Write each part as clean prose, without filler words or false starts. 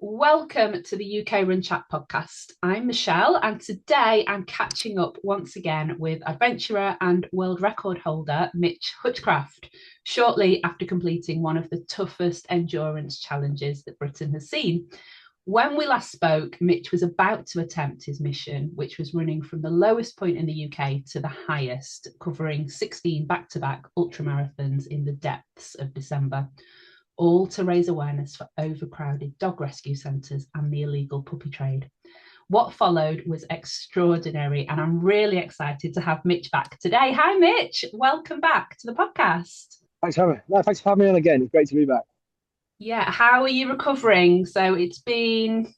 Welcome to the UKRunChat Podcast. I'm Michelle, and today I'm catching up once again with adventurer and world record holder Mitch Hutchcraft, shortly after completing one of the toughest endurance challenges that Britain has seen. When we last spoke, Mitch was about to attempt his mission, which was running from the lowest point in the UK to the highest, covering 16 back-to-back ultramarathons in the depths of December, all to raise awareness for overcrowded dog rescue centres and the illegal puppy trade. What followed was extraordinary, and I'm really excited to have Mitch back today. Hi, Mitch. Welcome back to the podcast. Thanks for having me. No, thanks for having me on again. It's great to be back. Yeah, how are you recovering? So it's been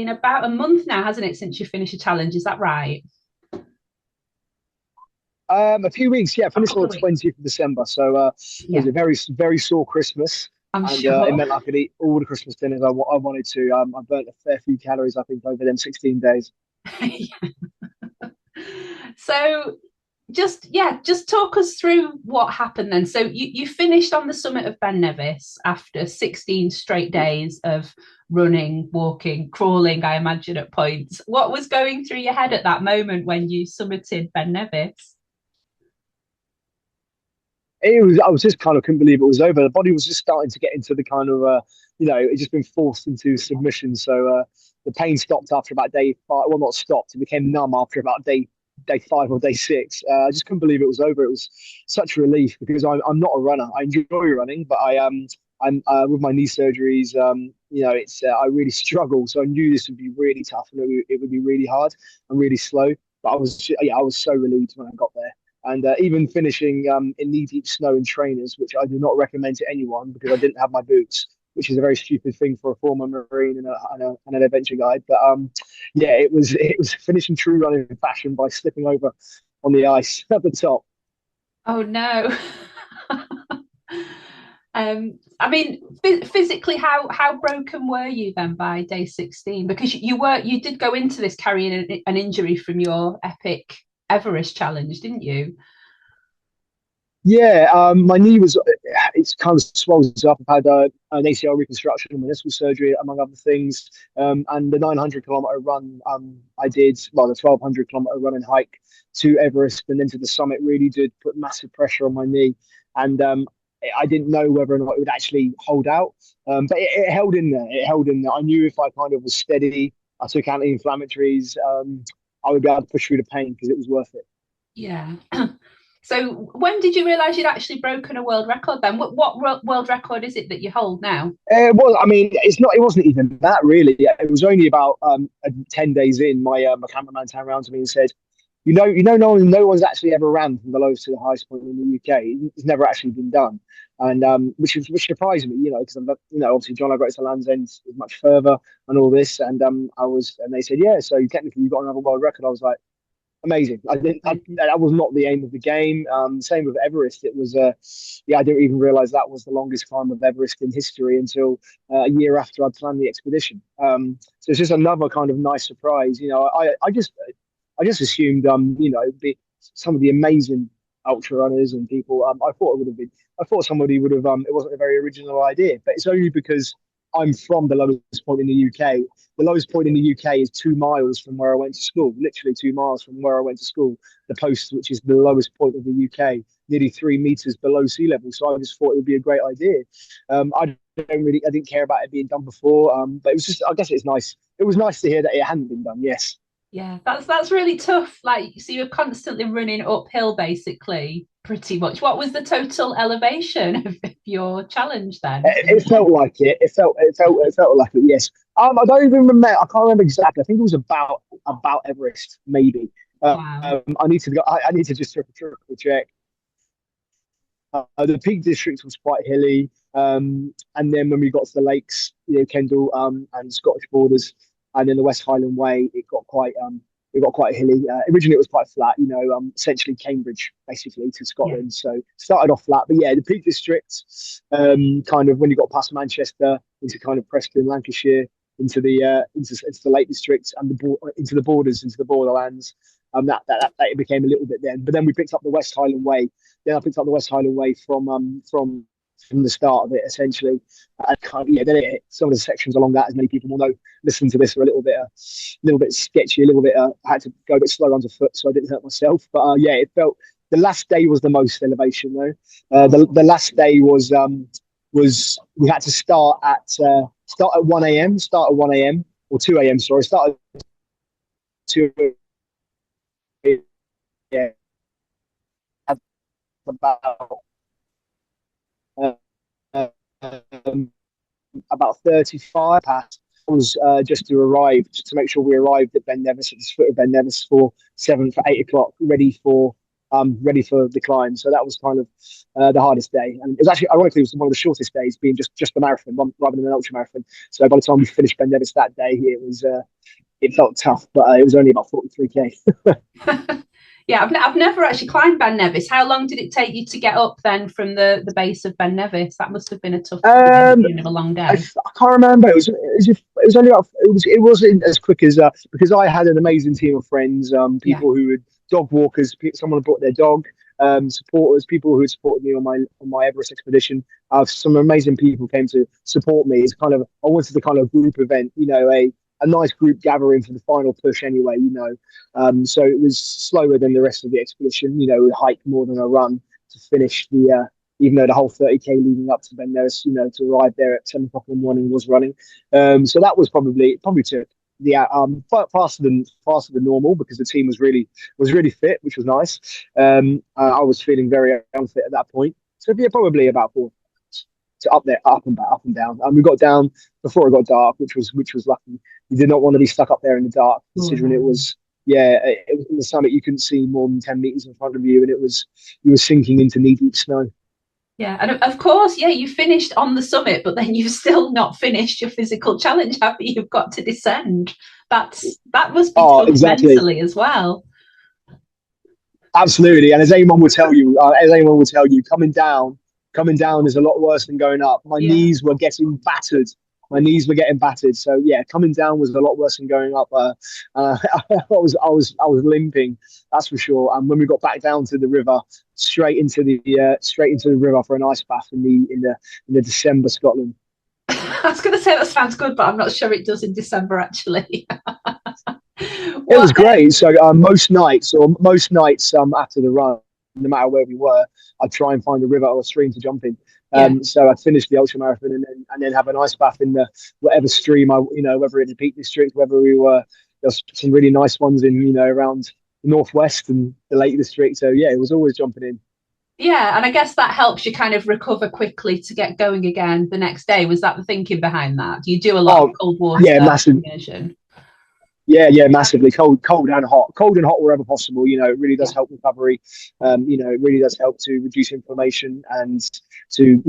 about a month now, hasn't it, since you finished your challenge? Is that right? A few weeks, yeah. A Finished on couple the of weeks. 20th of December, so it was Yeah, a very sore Christmas, I'm and it sure. meant I could eat all the Christmas dinners I wanted to. I burnt a fair few calories, I think, over them 16 days. So just talk us through what happened then. So you finished on the summit of Ben Nevis after 16 straight days of running, walking, crawling, I imagine at points. What was going through your head at that moment when you summited Ben Nevis? I was just kind of couldn't believe it was over. The body was just starting to get into the kind of, it just been forced into submission. So the pain stopped after about day five. Well, not stopped. It became numb after about day five or day six. I just couldn't believe it was over. It was such a relief because I'm not a runner. I enjoy running, but I'm with my knee surgeries. It's I really struggle. So I knew this would be really tough and it would be really hard and really slow. But I was so relieved when I got there. And even finishing in knee-deep snow and trainers, which I do not recommend to anyone because I didn't have my boots, which is a very stupid thing for a former Marine and an adventure guide. But yeah, it was finishing true running fashion by slipping over on the ice at the top. Oh no. I mean, physically, how broken were you then by day 16? Because you did go into this carrying an injury from your epic Everest challenge, didn't you? Yeah, my knee was, it's kind of swollen up. I've had an ACL reconstruction and meniscal surgery, among other things. And the 900-kilometer run I did, well, the 1200-kilometer run and hike to Everest and then to the summit really did put massive pressure on my knee. And I didn't know whether or not it would actually hold out. But it held in there. It held in there. I knew if I kind of was steady, I took anti-inflammatories, I would be able to push through the pain because it was worth it. Yeah. So when did you realize you'd actually broken a world record then? What world record is it that you hold now? Well, I mean, it's not. It wasn't even that really. It was only about 10 days in. My cameraman turned around to me and said, no one's actually ever ran from the lowest to the highest point in the UK. It's never actually been done, and which surprised me, because obviously John O'Groats Land's End is much further and all this, and and they said, yeah, so technically you got another world record. I was like, amazing. That was not the aim of the game. Same with Everest. It was, I didn't even realize that was the longest climb of Everest in history until a year after I'd planned the expedition. So it's just another kind of nice surprise. I just assumed, some of the amazing ultra runners and people. I thought it would have been. I thought somebody would have. It wasn't a very original idea, but it's only because I'm from the lowest point in the UK. The lowest point in the UK is 2 miles from where I went to school, literally 2 miles from where I went to school. The post, which is the lowest point of the UK, nearly 3 meters below sea level. So I just thought it would be a great idea. I didn't care about it being done before, but it was just, I guess it's nice. It was nice to hear that it hadn't been done. Yes. Yeah, that's really tough. Like, so you're constantly running uphill, basically, pretty much. What was the total elevation of your challenge then? It felt like it. It felt like it. Yes. I don't even remember. I can't remember exactly. I think it was about Everest, maybe. Wow. I need to go. I need to just triple check. The Peak District was quite hilly, and then when we got to the lakes, Kendal and Scottish borders, and then the West Highland Way, it got quite hilly. Originally, it was quite flat, essentially Cambridge, basically, to Yeah. Scotland. So started off flat, but yeah, the Peak District, kind of when you got past Manchester into kind of Preston, Lancashire, into the Lake District and into the borders, into the borderlands. That it became a little bit then, but then we picked up the West Highland Way. Then I picked up the West Highland Way from from the start of it, essentially. And kind of, yeah, then some of the sections along that, as many people will know, listening to this, are a little bit sketchy, a little bit. I had to go a bit slower underfoot so I didn't hurt myself. But yeah, it felt the last day was the most elevation though. The last day was we had to start at 1 a.m. Start at 1 a.m. or 2 a.m. Sorry, start at 2 yeah, about uh, um, about 35 past was just to make sure we arrived at Ben Nevis, at the foot of Ben Nevis for 8 o'clock, ready for the climb. So that was kind of the hardest day, and it was actually, ironically, it was one of the shortest days, being just the marathon rather than an ultra marathon. So by the time we finished Ben Nevis that day, it felt tough, but it was only about 43k. Yeah, I've never actually climbed Ben Nevis. How long did it take you to get up then from the base of Ben Nevis? That must have been a tough, beginning of a long day. I can't remember. It was only about, it wasn't as quick as because I had an amazing team of friends, people who would dog walkers, someone brought their dog, supporters, people who had supported me on my Everest expedition. Some amazing people came to support me. It's kind of, I wanted the kind of group event, a nice group gathering for the final push anyway, so it was slower than the rest of the expedition, a hike more than a run to finish even though the whole 30k leading up to Ben Nevis, to arrive there at 7 o'clock in the morning was running. So that was probably took faster than normal, because the team was really fit, which was nice. I was feeling very unfit at that point. So yeah, probably about 4 to up there, up and back, up and down. And we got down before it got dark, which was lucky. You did not want to be stuck up there in the dark, considering it was in the summit you couldn't see more than 10 meters in front of you, and you were sinking into knee deep snow. Yeah, and of course, you finished on the summit, but then you've still not finished your physical challenge, have you? You've got to descend. That must be tough mentally as well. Absolutely, and as anyone will tell you, coming down is a lot worse than going up. My knees were getting battered. So yeah, coming down was a lot worse than going up. I was limping, that's for sure. And when we got back down to the river, straight into the river for an ice bath in the December Scotland. I was going to say that sounds good, but I'm not sure it does in December actually. It was great. So most nights after the run, no matter where we were, I'd try and find a river or a stream to jump in. So I'd finish the ultra marathon and then have an ice bath in the whatever stream whether it's the Peak District, whether we were, there's some really nice ones in around the northwest and the Lake District. So yeah, it was always jumping in. Yeah, and I guess that helps you kind of recover quickly to get going again the next day. Was that the thinking behind that? Do you do a lot of cold water? Yeah, massive. Yeah, massively cold and hot wherever possible. It really does help recovery. It really does help to reduce inflammation and to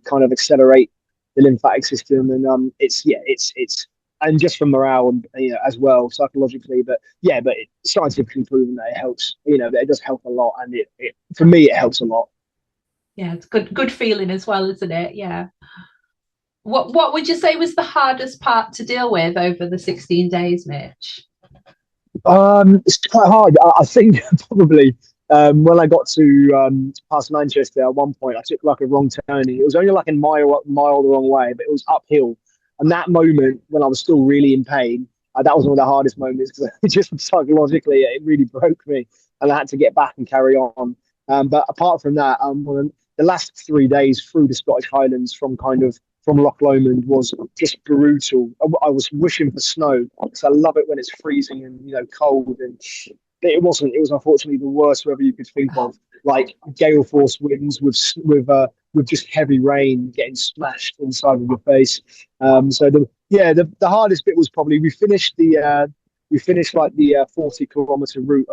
kind of accelerate the lymphatic system. And it's and just for morale and as well psychologically. But it's scientifically proven that it helps. That it does help a lot, and it for me it helps a lot. Yeah, it's good feeling as well, isn't it? Yeah. What would you say was the hardest part to deal with over the 16 days, Mitch? It's quite hard. I think probably when I got to past Manchester at one point, I took like a wrong turning. It was only like a mile the wrong way, but it was uphill. And that moment when I was still really in pain, that was one of the hardest moments, because just psychologically it really broke me, and I had to get back and carry on. But apart from that, the last 3 days through the Scottish Highlands from Loch Lomond was just brutal. I was wishing for snow, because I love it when it's freezing and cold. And it wasn't. It was unfortunately the worst weather you could think of, like gale force winds with just heavy rain getting splashed inside of your face. So the hardest bit was probably we finished like the 40-kilometer route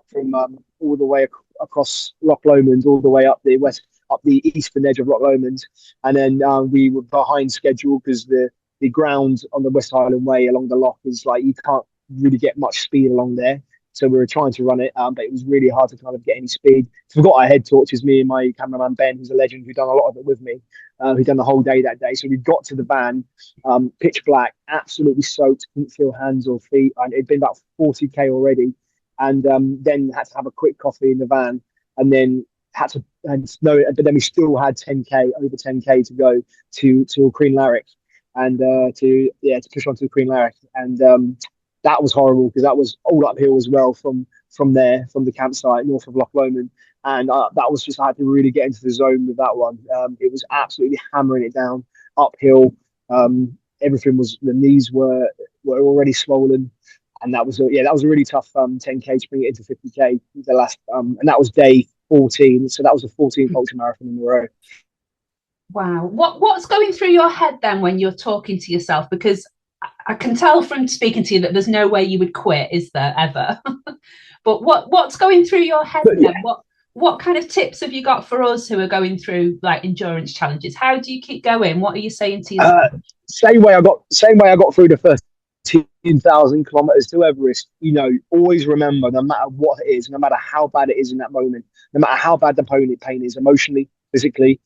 from all the way across Loch Lomond, all the way up the eastern edge of Loch Lomond, and then we were behind schedule because the ground on the West Highland Way along the loch is like you can't really get much speed along there. So we were trying to run it, but it was really hard to kind of get any speed. Forgot our head torches, me and my cameraman Ben, who's a legend, who'd done a lot of it with me, who'd done the whole day that day. So we got to the van, pitch black, absolutely soaked, couldn't feel hands or feet, and it'd been about 40k already, and then had to have a quick coffee in the van, and then had to, and no, but then we still had 10k, over 10k to go to Queen Larrick, and to push on to Queen Larrick, and that was horrible because that was all uphill as well from there, from the campsite north of Loch Lomond. And that was just, I had to really get into the zone with that one. It was absolutely hammering it down uphill. Everything was, the knees were already swollen, and that was that was a really tough 10k to bring it into 50k. The last and that was day 14, so that was the 14th ultra marathon in a row. Wow, what's going through your head then when you're talking to yourself? Because I can tell from speaking to you that there's no way you would quit, is there ever? But what's going through your head then? Yeah. What kind of tips have you got for us who are going through like endurance challenges? How do you keep going? What are you saying to yourself? Same way I got through the first 10,000 kilometers to Everest. You know, always remember, no matter what it is, no matter how bad it is in that moment, no matter how bad the pain is, emotionally, physically,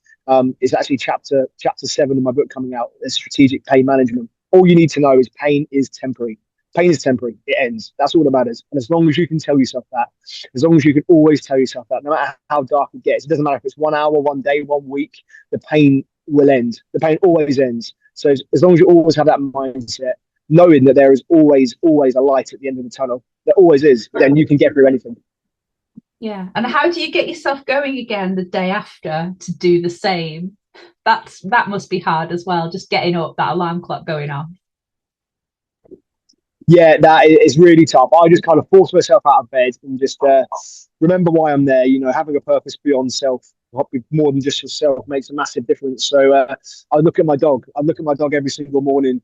it's actually chapter 7 of my book coming out, strategic pain management. All you need to know is pain is temporary. Pain is temporary. It ends. That's all that matters. And as long as you can tell yourself that, as long as you can always tell yourself that, no matter how dark it gets, it doesn't matter if it's 1 hour, 1 day, 1 week, the pain will end. The pain always ends. So as long as you always have that mindset, knowing that there is always a light at the end of the tunnel, there always is, then you can get through anything. Yeah. And how do you get yourself going again the day after to do the same? That must be hard as well, just getting up, that alarm clock going off. Yeah, that is really tough. I just kind of force myself out of bed and just remember why I'm there. You know, having a purpose beyond self, more than just yourself, makes a massive difference. So I look at my dog. I look at my dog every single morning.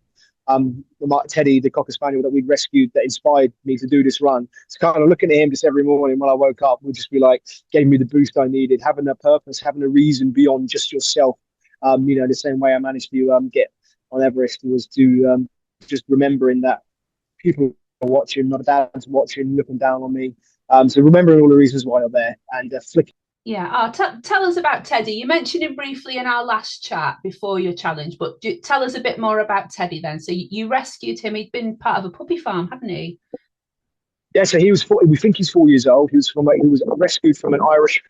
Teddy, the Cocker Spaniel that we'd rescued, that inspired me to do this run. So kind of looking at him just every morning when I woke up would just be like, gave me the boost I needed. Having a purpose, having a reason beyond just yourself. You know, the same way I managed to get on Everest was to just remembering that people are watching, my dad's watching, looking down on me. So remembering all the reasons why you're there and flicking. Yeah. Tell us about Teddy. You mentioned him briefly in our last chat before your challenge, but tell us a bit more about Teddy then. So you rescued him. He'd been part of a puppy farm, hadn't he? Yeah, so he was we think he's 4 years old. He was rescued from an Irish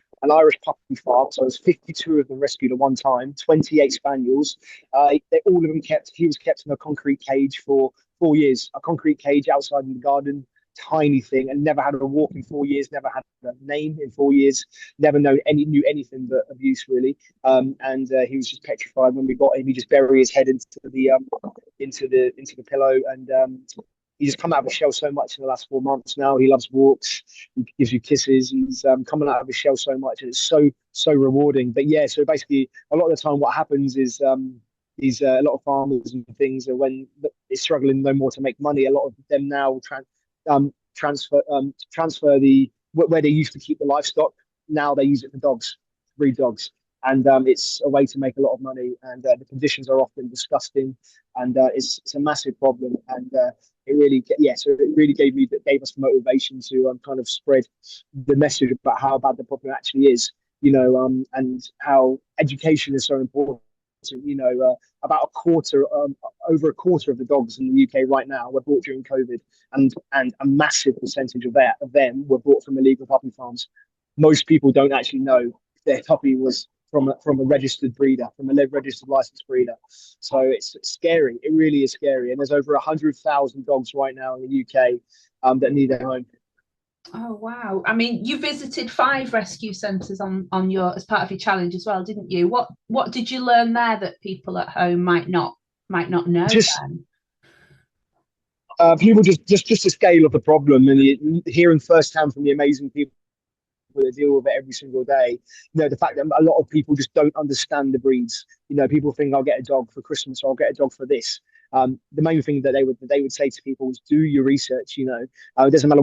puppy farm. So there's 52 of them rescued at one time, 28 spaniels. All of them he was kept in a concrete cage for 4 years, a concrete cage outside in the garden, tiny thing, and never had a walk in 4 years, never had a name in 4 years, never knew anything but abuse really. And he was just petrified when we got him. He just buried his head into the pillow, and he's come out of his shell so much in the last 4 months now. He loves walks. He gives you kisses. He's coming out of his shell so much, and it's so rewarding. But yeah, so basically, a lot of the time, what happens is a lot of farmers and things are, when it's struggling no more to make money, a lot of them now transfer the where they used to keep the livestock. Now they use it for dogs, breed dogs. And it's a way to make a lot of money, and the conditions are often disgusting, and it's a massive problem. And it really gave us the motivation to kind of spread the message about how bad the problem actually is, you know, and how education is so important. You know, about over a quarter of the dogs in the UK right now were bought during COVID, and a massive percentage of them were bought from illegal puppy farms. Most people don't actually know their puppy was from a registered breeder, from a registered licensed breeder. So it's scary. It really is scary. And there's over 100,000 dogs right now in the UK that need a home. Oh wow! I mean, you visited 5 rescue centres on your as part of your challenge as well, didn't you? What did you learn there that people at home might not know? People just the scale of the problem, and hearing firsthand from the amazing people that deal with it every single day. You know, the fact that a lot of people just don't understand the breeds. You know, people think I'll get a dog for Christmas or I'll get a dog for this. The main thing that they would say to people is do your research. You know, it doesn't matter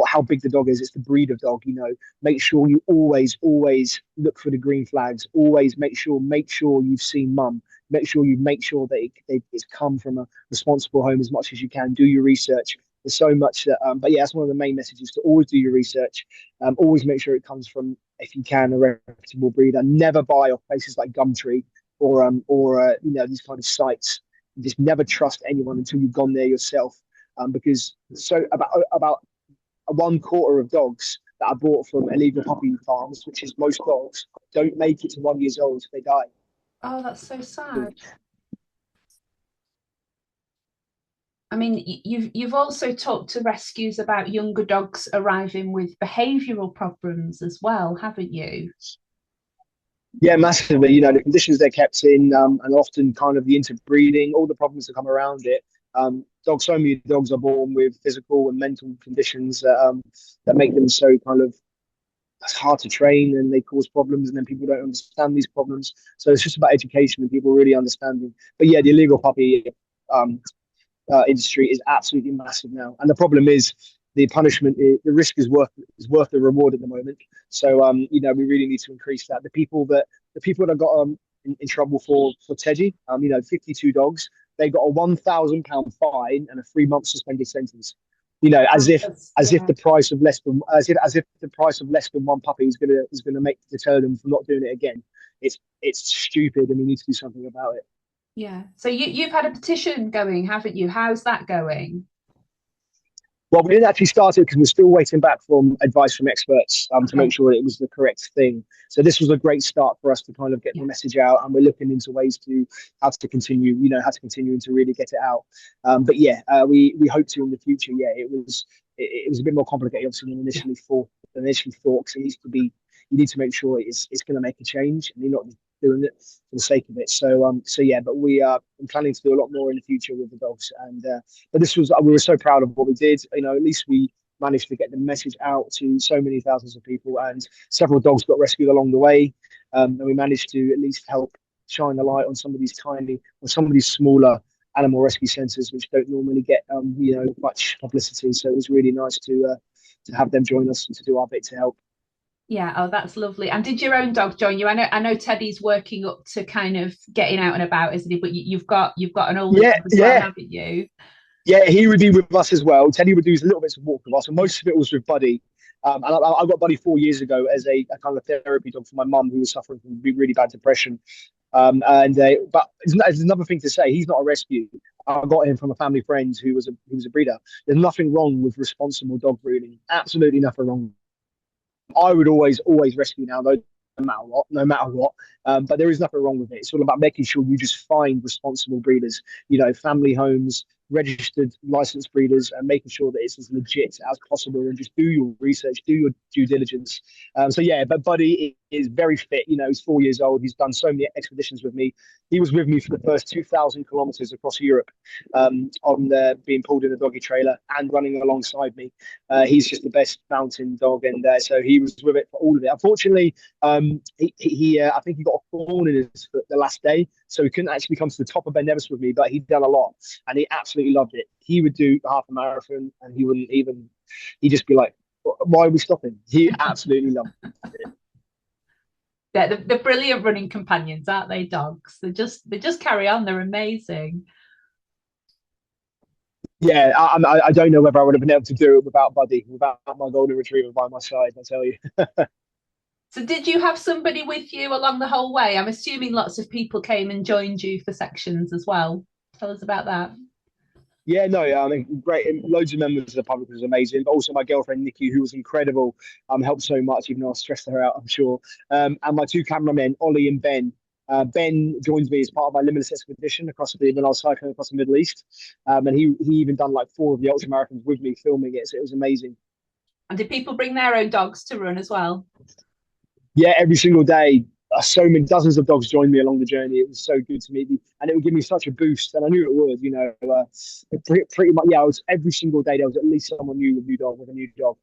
how big the dog is; it's the breed of dog. You know, make sure you always look for the green flags. Always make sure you've seen mum. Make sure that it's come from a responsible home as much as you can. Do your research. There's so much that, but yeah, that's one of the main messages, to always do your research. Always make sure it comes from, if you can, a reputable breeder. Never buy off places like Gumtree or you know, these kind of sites. Just never trust anyone until you've gone there yourself, because so about 1/4 of dogs that are bought from illegal puppy farms, which is most dogs, don't make it to 1 year old, they die. Oh, that's so sad. I mean, you've also talked to rescues about younger dogs arriving with behavioural problems as well, haven't you? Yeah, massively. You know, the conditions they're kept in, and often kind of the interbreeding, all the problems that come around it. So many dogs are born with physical and mental conditions that make them so kind of it's hard to train, and they cause problems, and then people don't understand these problems. So it's just about education and people really understanding. But yeah, the illegal puppy um, industry is absolutely massive now, and the problem is the punishment, the risk is worth the reward at the moment. So you know, we really need to increase that. The people that got in trouble for Teddy, you know, 52 dogs, they got a £1,000 fine and a 3 month suspended sentence. You know, as if Yeah. the price of less than as if the price of less than one puppy is gonna make deter them from not doing it again. It's stupid, and we need to do something about it. Yeah. So you've had a petition going, haven't you? How's that going? Well, we didn't actually start it because we're still waiting back from advice from experts to make Okay. sure that it was the correct thing. So this was a great start for us to kind of get Yeah. the message out, and we're looking into ways to how to continue and to really get it out. But yeah, we hope to in the future. Yeah, it was a bit more complicated, obviously, Yeah. than initially thought. Because it needs to be you need to make sure it's going to make a change, and you're not doing it for the sake of it. So yeah, but we are planning to do a lot more in the future with the dogs, and but we were so proud of what we did. You know, at least we managed to get the message out to so many thousands of people, and several dogs got rescued along the way, and we managed to at least help shine the light on some of these smaller animal rescue centres which don't normally get much publicity. So it was really nice to have them join us and to do our bit to help. Yeah. Oh, that's lovely. And did your own dog join you? I know Teddy's working up to kind of getting out and about, isn't he? But you've got an older Yeah, dog as well, yeah. haven't you? Yeah, he would be with us as well. Teddy would do little bits of walk with us, and most of it was with Buddy. And I got Buddy 4 years ago as a kind of therapy dog for my mum who was suffering from really bad depression. And but there's another thing to say. He's not a rescue. I got him from a family friend who was a breeder. There's nothing wrong with responsible dog breeding. Absolutely nothing wrong. I would always rescue now, though, no matter what. But there is nothing wrong with it. It's all about making sure you just find responsible breeders, you know, family homes, registered licensed breeders, and making sure that it's as legit as possible, and just do your research, do your due diligence. So yeah, but Buddy is very fit. You know, he's 4 years old. He's done so many expeditions with me. He was with me for the first 2,000 kilometers across Europe, on being pulled in a doggy trailer and running alongside me. He's just the best mountain dog, and so he was with it for all of it. Unfortunately, I think he got a thorn in his foot the last day, so he couldn't actually come to the top of Ben Nevis with me. But he'd done a lot, and he absolutely loved it. He would do half a marathon, and he wouldn't even. He'd just be like, "Why are we stopping?" He absolutely loved it. Yeah, they're brilliant running companions, aren't they, dogs? They just carry on. They're amazing. Yeah, I don't know whether I would have been able to do it without Buddy, without my golden retriever by my side. I tell you. So did you have somebody with you along the whole way? I'm assuming lots of people came and joined you for sections as well. Tell us about that. Yeah, no, yeah, I mean, great. Loads of members of the public was amazing, but also my girlfriend Nikki, who was incredible, helped so much, even though I stressed her out, I'm sure. And my two cameramen, Ollie and Ben. Ben joins me as part of my limitless expedition when I was cycling across the Middle East, and he even done like four of the ultra marathons with me, filming it. So it was amazing. And did people bring their own dogs to run as well? Yeah, every single day, so many dozens of dogs joined me along the journey. It was so good to meet them, and it would give me such a boost. And I knew it would, you know, pretty much. Yeah, I was every single day there was at least someone new with a new dog.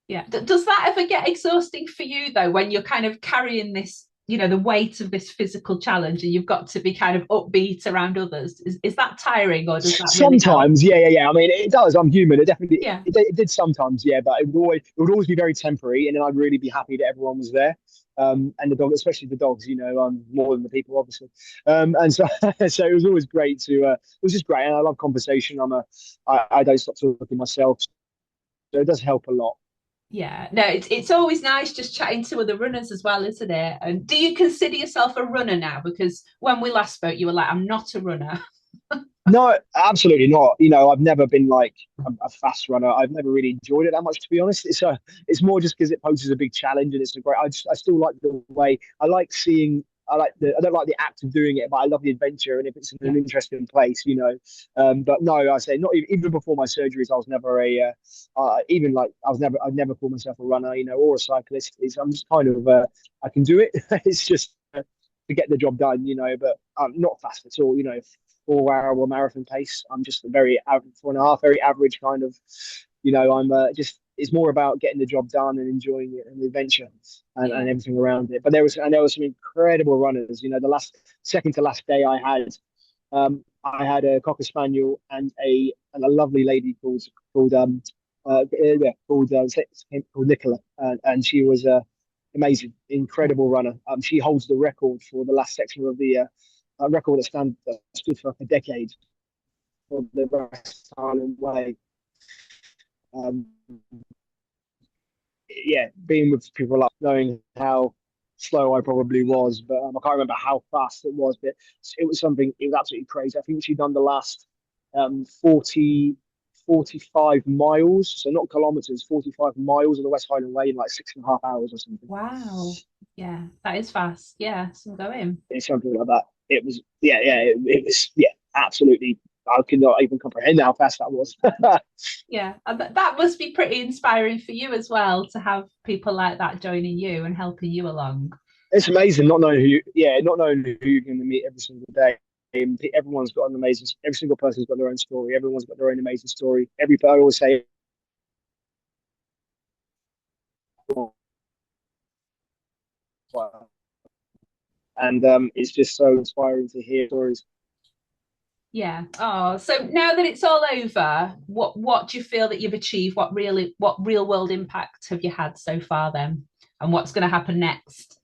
Yeah. Does that ever get exhausting for you though, when you're kind of carrying this, the weight of this physical challenge and you've got to be kind of upbeat around others? Is that tiring, or does that really help? Sometimes, yeah. I mean, it does. I'm human. It definitely Yeah. it did sometimes, yeah. But it would always be very temporary, and then I'd really be happy that everyone was there. And the dog, especially the dogs, you know, more than the people, obviously. And so, so it was always great it was just great, and I love conversation. I don't stop talking myself, so it does help a lot. Yeah, no, it's always nice just chatting to other runners as well, isn't it? And do you consider yourself a runner now? Because when we last spoke, you were like, "I'm not a runner." No, absolutely not. I've never been like a fast runner. I've never really enjoyed it that much, to be honest. It's more just because it poses a big challenge, and it's a great. I still like the way. I like seeing. I don't like the act of doing it, but I love the adventure, and if it's in Yeah. an interesting place. But no, I say not even before my surgeries. I was never even like I'd never called myself a runner, or a cyclist. I'm just kind of I can do it. It's just to get the job done. But I'm not fast at all. 4 hour marathon pace. I'm just a very average 4.5, very average kind of. I'm just. It's more about getting the job done and enjoying it and the adventure and Yeah. everything around it. But there was some incredible runners. The last second to last day I had a cocker spaniel and a lovely lady called Nicola, and she was a amazing, incredible runner. She holds the record for the last section of the record that stood for like a decade for the West Island Way. Um, yeah, being with people like knowing how slow I probably was, but I can't remember how fast it was. But it was something. It was absolutely crazy. I think she'd done the last 40, 45 miles, so not kilometers, 45 miles of the West Highland Way in like 6.5 hours or something. Wow. Yeah, that is fast. Yeah, some going. It's something like that. It was, it was, absolutely. I could not even comprehend how fast that was. Yeah, and that must be pretty inspiring for you as well to have people like that joining you and helping you along. It's amazing not knowing who you're going to meet every single day. Everyone's got an amazing. Every single person's got their own story. Everyone's got their own amazing story. I always say, and it's just so inspiring to hear stories. Yeah. Oh, so now that it's all over, what do you feel that you've achieved? What real world impact have you had so far then? And what's going to happen next?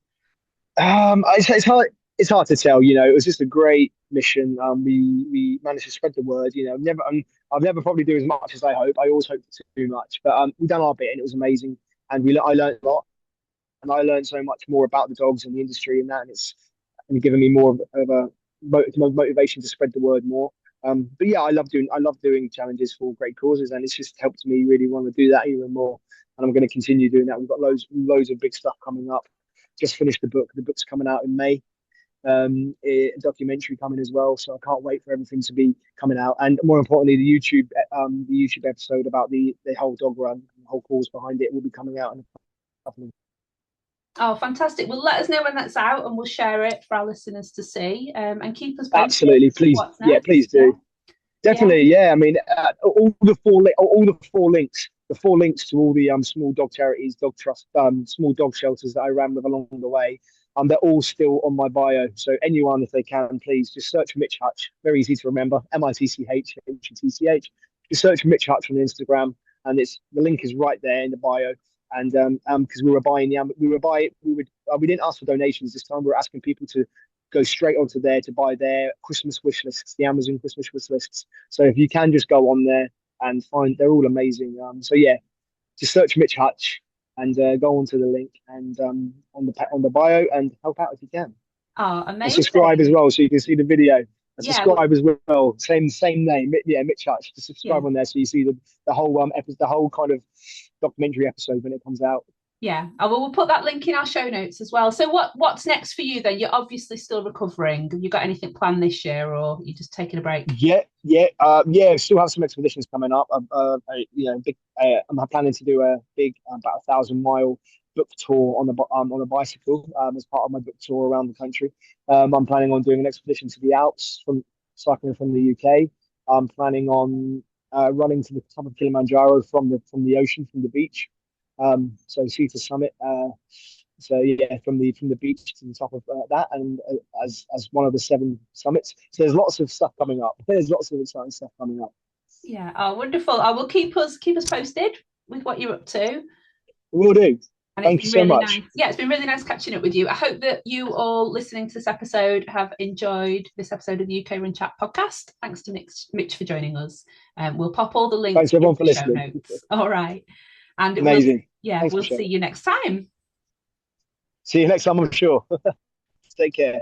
It's hard. It's hard to tell. It was just a great mission. We managed to spread the word. I've never probably do as much as I hope. I always hope to do much, but we done our bit, and it was amazing. And I learned a lot, and I learned so much more about the dogs and the industry and that, and it's given me more of a motivation to spread the word more. But yeah, I love doing challenges for great causes, and it's just helped me really want to do that even more. And I'm going to continue doing that. We've got loads of big stuff coming up. Just finished the book. The book's coming out in May. A documentary coming as well. So I can't wait for everything to be coming out. And more importantly, the YouTube episode about the whole dog run, the whole cause behind it will be coming out in a couple of. Oh, fantastic. Well, let us know when that's out and we'll share it for our listeners to see and keep us posted. Absolutely, please, What's yeah, please next? Yeah. do. Yeah. Definitely, yeah. I mean, all the four links to all the small dog charities, dog trust, small dog shelters that I ran with along the way, they're all still on my bio. So anyone, if they can, please just search Mitch Hutch. Very easy to remember. MITCH. Just search Mitch Hutch on Instagram, and the link is right there in the bio. And because we didn't ask for donations this time. We were asking people to go straight onto there to buy their Christmas wish lists, the Amazon Christmas wish lists. So if you can just go on there and find, they're all amazing. So yeah, just search Mitch Hutch and go onto the link and on the bio and help out if you can. Oh, And subscribe as amazing. well so you can see the video. And Yeah. subscribe as well. Same name. Yeah, Mitch Hutch. Just Yeah. subscribe on there so you see the whole the whole kind of documentary episode when it comes out. Yeah. Oh, well, we'll put that link in our show notes as well. So what's next for you then? You're obviously still recovering. Have you got anything planned this year or are you just taking a break? Yeah. Still have some expeditions coming up. I'm planning to do a big about 1,000 mile book tour on a bicycle as part of my book tour around the country. I'm planning on doing an expedition to the Alps from cycling from the UK. I'm planning on running to the top of Kilimanjaro from the ocean, from the beach. So see to summit. So yeah, from the beach to the top of that, and as one of the 7 summits. So there's lots of stuff coming up. There's lots of exciting stuff coming up. Yeah. Oh, wonderful. I will keep us posted with what you're up to. Will do. And it's Thank you been so really much. nice. Yeah, it's been really nice catching up with you. I hope that you all listening to this episode have enjoyed this episode of the UKRunChat podcast. Thanks to Mitch for joining us. We'll pop all the links Thanks everyone in for the show listening. notes. All right. And Amazing. We'll see you next time. See you next time, I'm sure. Take care.